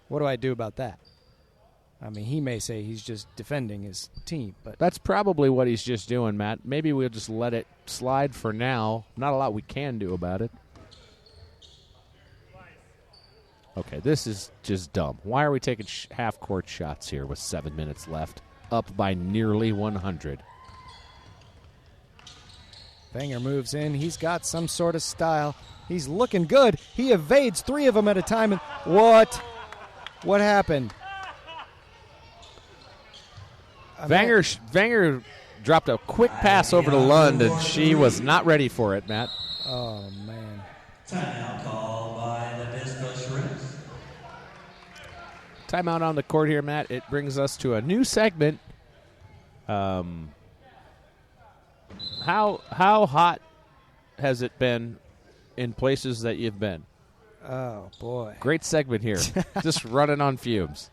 B: What do I do about that? I mean, he may say he's just defending his team, but
A: That's probably what he's just doing, Matt. Maybe we'll just let it slide for now. Not a lot we can do about it. Okay, this is just dumb. Why are we taking half-court shots here with 7 minutes left, up by nearly 100?
B: Wenger moves in. He's got some sort of style. He's looking good. He evades 3 of them at a time. And what? What happened?
A: Wenger dropped a quick pass over to Lund, and she was not ready for it, Matt.
B: Oh, man.
E: Timeout call by the Pistol Shrimps.
A: Timeout on the court here, Matt. It brings us to a new segment. How hot has it been in places that you've been?
B: Oh, boy.
A: Great segment here. Just running on fumes.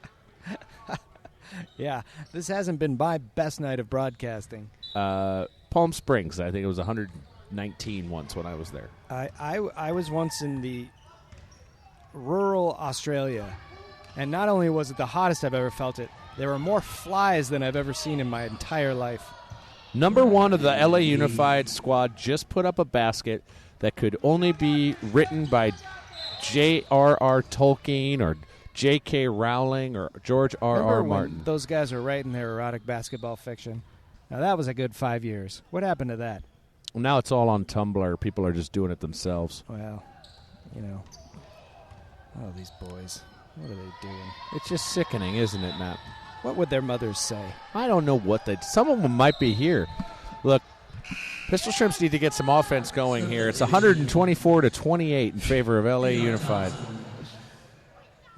B: Yeah, this hasn't been my best night of broadcasting.
A: Palm Springs, I think it was 119 once when I was there.
B: I was once in the rural Australia, and not only was it the hottest I've ever felt it, there were more flies than I've ever seen in my entire life.
A: Number 1 of the LA Unified squad just put up a basket that could only be written by J.R.R. Tolkien or J.K. Rowling or George R.R. Martin.
B: Those guys were writing their erotic basketball fiction. Now, that was a good 5 years. What happened to that?
A: Well, now it's all on Tumblr. People are just doing it themselves.
B: Well, you know. Oh, these boys. What are they doing?
A: It's just sickening, isn't it, Matt?
B: What would their mothers say?
A: I don't know what they... Some of them might be here. Look, Pistol Shrimps need to get some offense going here. It's 124-28 in favor of LA Unified.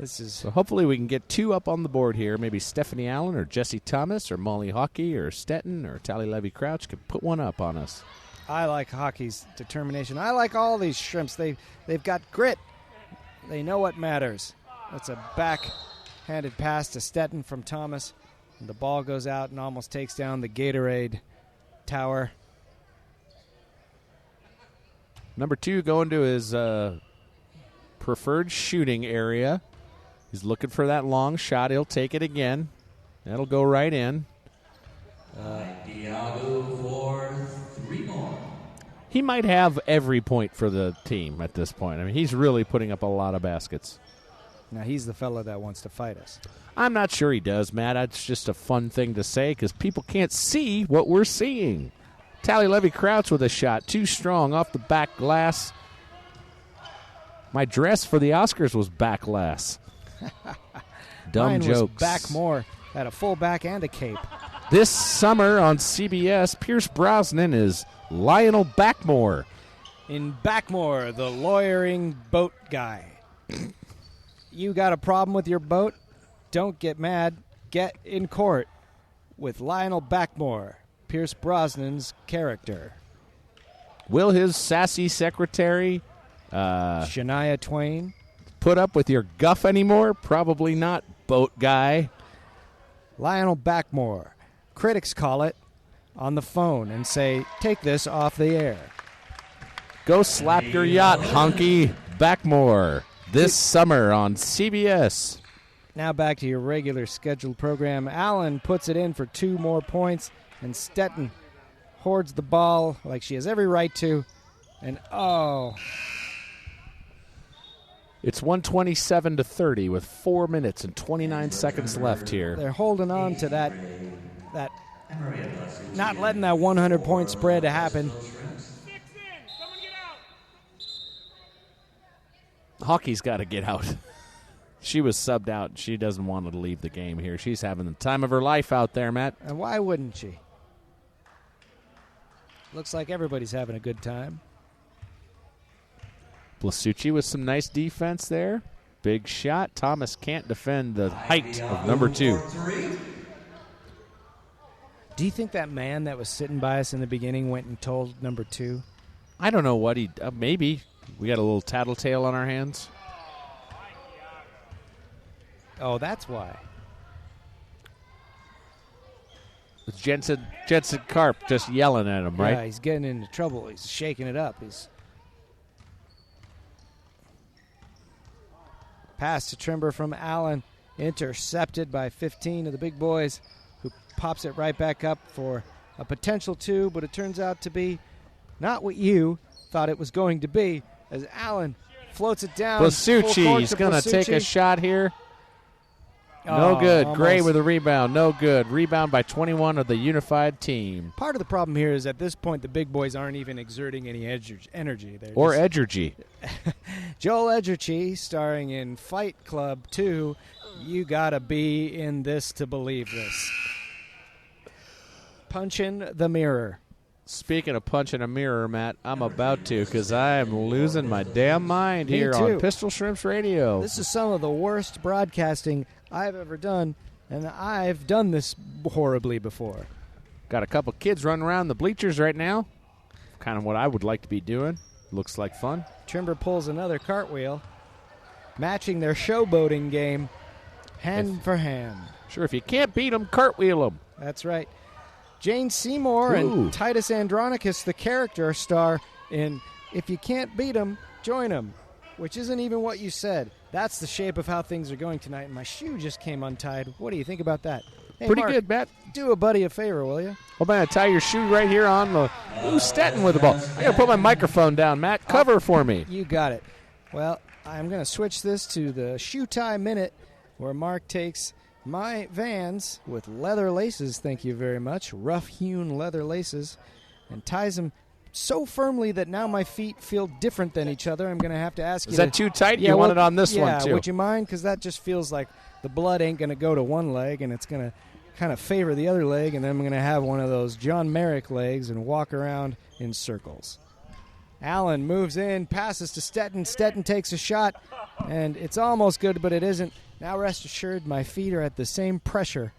A: So hopefully we can get 2 up on the board here. Maybe Stephanie Allen or Jesse Thomas or Molly Hockey or Stetton or Tally Levy Crouch could put one up on us.
B: I like Hockey's determination. I like all these Shrimps. They've got grit. They know what matters. That's a backhanded pass to Stetton from Thomas. And the ball goes out and almost takes down the Gatorade tower.
A: Number 2 going to his preferred shooting area. He's looking for that long shot. He'll take it again. That'll go right in.
E: Diago for 3 more.
A: He might have every point for the team at this point. I mean, he's really putting up a lot of baskets.
B: Now, he's the fella that wants to fight us.
A: I'm not sure he does, Matt. It's just a fun thing to say because people can't see what we're seeing. Tally Levy Crouch with a shot. Too strong off the back glass. My dress for the Oscars was back glass. Dumb
B: Mine
A: jokes.
B: was back more. Had a full back and a cape.
A: This summer on CBS, Pierce Brosnan is Lionel Backmore.
B: In Backmore, the lawyering boat guy. You got a problem with your boat? Don't get mad. Get in court with Lionel Backmore, Pierce Brosnan's character.
A: Will his sassy secretary
B: Shania Twain
A: put up with your guff anymore? Probably not, boat guy.
B: Lionel Backmore. Critics call it on the phone and say, take this off the air.
A: Go slap your yacht, honky. Backmore. This summer on CBS.
B: Now back to your regular scheduled program. Allen puts it in for 2 more points, and Stetton hoards the ball like she has every right to. And,
A: It's 127-30 with 4 minutes and 29 seconds left here.
B: They're holding on to that not letting that 100-point spread happen.
A: Hockey's got to get out. She was subbed out. She doesn't want to leave the game here. She's having the time of her life out there, Matt.
B: And why wouldn't she? Looks like everybody's having a good time.
A: Blasucci with some nice defense there. Big shot. Thomas can't defend the height of number 2.
B: Do you think that man that was sitting by us in the beginning went and told number 2?
A: I don't know what he... maybe. We got a little tattletale on our hands.
B: Oh, that's why.
A: It's Jensen Karp just yelling at him, right?
B: Yeah, he's getting into trouble. He's shaking it up. He's pass to Trimber from Allen, intercepted by 15 of the big boys, who pops it right back up for a potential 2, but it turns out to be not what you thought it was going to be, as Allen floats it down.
A: Blasucci's going to take a shot here. No good.
B: Almost.
A: Gray with a rebound. No good. Rebound by 21 of the unified team.
B: Part of the problem here is at this point the big boys aren't even exerting any energy. They're
A: Or
B: just
A: Edgergy.
B: Joel Edgerchi, starring in Fight Club 2. You gotta be in this to believe this. Punching the mirror.
A: Speaking of punching a mirror, Matt, I'm about to because I am losing my damn mind
B: Me
A: here
B: too.
A: on Pistol Shrimps Radio.
B: This is some of the worst broadcasting I've ever done, and I've done this horribly before.
A: Got a couple kids running around the bleachers right now. Kind of what I would like to be doing. Looks like fun.
B: Trimber pulls another cartwheel, matching their showboating game hand for hand.
A: Sure, if you can't beat them, cartwheel them.
B: That's right. Jane Seymour and Titus Andronicus, the character, star in If You Can't Beat 'Em, Join 'Em, which isn't even what you said. That's the shape of how things are going tonight, and my shoe just came untied. What do you think about that? Hey,
A: Pretty
B: Mark,
A: good, Matt.
B: do a buddy a favor, will you?
A: I'm going to tie your shoe right here on the... Ooh, Stetton with the ball. I got to put my microphone down. Matt, cover for me.
B: You got it. Well, I'm going to switch this to the shoe tie minute, where Mark takes my Vans with leather laces, thank you very much, rough-hewn leather laces, and ties them so firmly that now my feet feel different than each other. I'm going to have to ask you.
A: Is that too tight?
B: Yeah,
A: You want it on this
B: yeah,
A: one, too.
B: would you mind? Because that just feels like the blood ain't going to go to one leg, and it's going to kind of favor the other leg, and then I'm going to have one of those John Merrick legs and walk around in circles. Allen moves in, passes to Stetton. Stetton takes a shot, and it's almost good, but it isn't. Now rest assured, my feet are at the same pressure.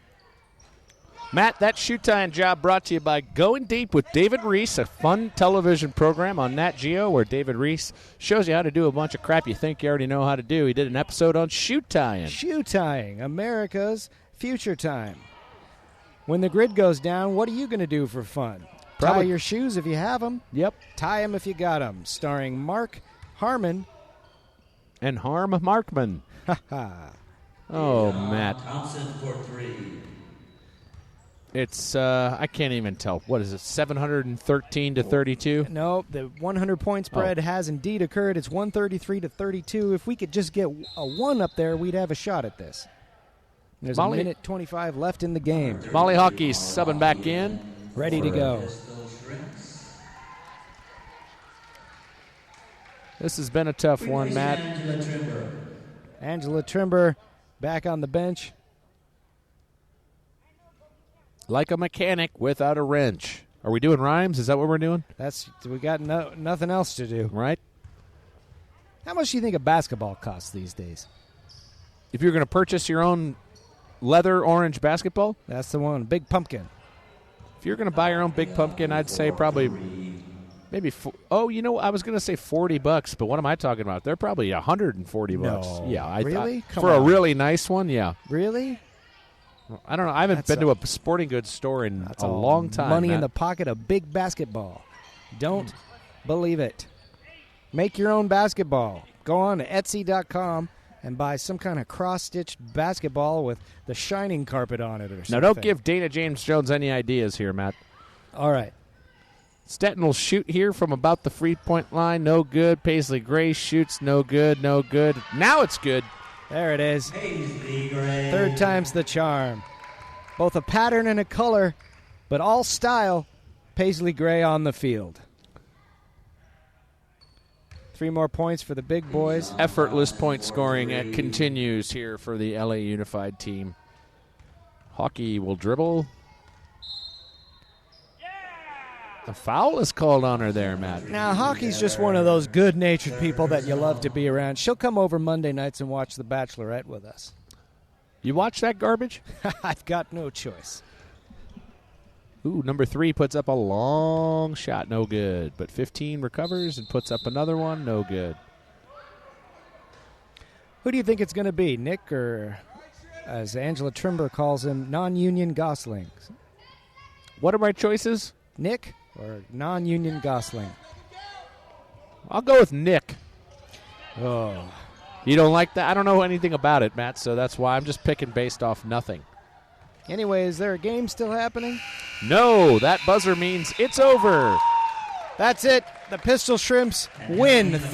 A: Matt, that shoe tying job brought to you by Going Deep with David Reese, a fun television program on Nat Geo where David Reese shows you how to do a bunch of crap you think you already know how to do. He did an episode on shoe tying.
B: Shoe tying, America's future time. When the grid goes down, what are you going to do for fun? Tie your shoes if you have them.
A: Yep.
B: Tie them if you got them. Starring Mark Harmon.
A: And Harm Markman. Oh, Matt.
E: Thompson for 3.
A: It's, I can't even tell. What is it, 713 to 32?
B: No, the 100-point spread has indeed occurred. It's 133 to 32. If we could just get a 1 up there, we'd have a shot at this. There's a minute 25 left in the game.
A: Molly Hockey's subbing back in.
B: Ready to go.
A: This has been a tough one, Matt.
B: Angela Trimber back on the bench.
A: Like a mechanic without a wrench. Are we doing rhymes? Is that what we're doing?
B: We got nothing else to do.
A: Right.
B: How much do you think a basketball costs these days?
A: If you're going to purchase your own leather orange basketball?
B: That's the one. Big Pumpkin.
A: If you're going to buy your own Big Pumpkin, I'd say probably maybe I was going to say $40, but what am I talking about? They're probably $140.
B: No.
A: Yeah,
B: really?
A: For a really nice one, yeah.
B: Really?
A: I don't know. I haven't been to a sporting goods store in a long time.
B: Money
A: Matt.
B: in the pocket of big basketball. Don't believe it. Make your own basketball. Go on to Etsy.com and buy some kind of cross-stitched basketball with the shining carpet on it or something.
A: Now, don't give Dana James Jones any ideas here, Matt.
B: All right.
A: Stetton will shoot here from about the free-point line. No good. Paisley Gray shoots. No good. No good. Now it's good.
B: There it is. Third time's the charm. Both a pattern and a color, but all style. Paisley Gray on the field. 3 more points for the big boys.
A: Effortless point scoring continues here for the LA Unified team. Hockey will dribble. A foul is called on her there, Matt.
B: Now, Hockey's just one of those good-natured people that you love to be around. She'll come over Monday nights and watch The Bachelorette with us.
A: You watch that garbage?
B: I've got no choice.
A: Ooh, number 3 puts up a long shot. No good. But 15 recovers and puts up another one. No good.
B: Who do you think it's going to be, Nick, or as Angela Trimber calls him, non-union Goslings?
A: What are my choices?
B: Nick or non-union Gosling?
A: I'll go with Nick.
B: Oh.
A: You don't like that? I don't know anything about it, Matt, so that's why I'm just picking based off nothing.
B: Anyway, is there a game still happening?
A: No, that buzzer means it's over.
B: That's it. The Pistol Shrimps win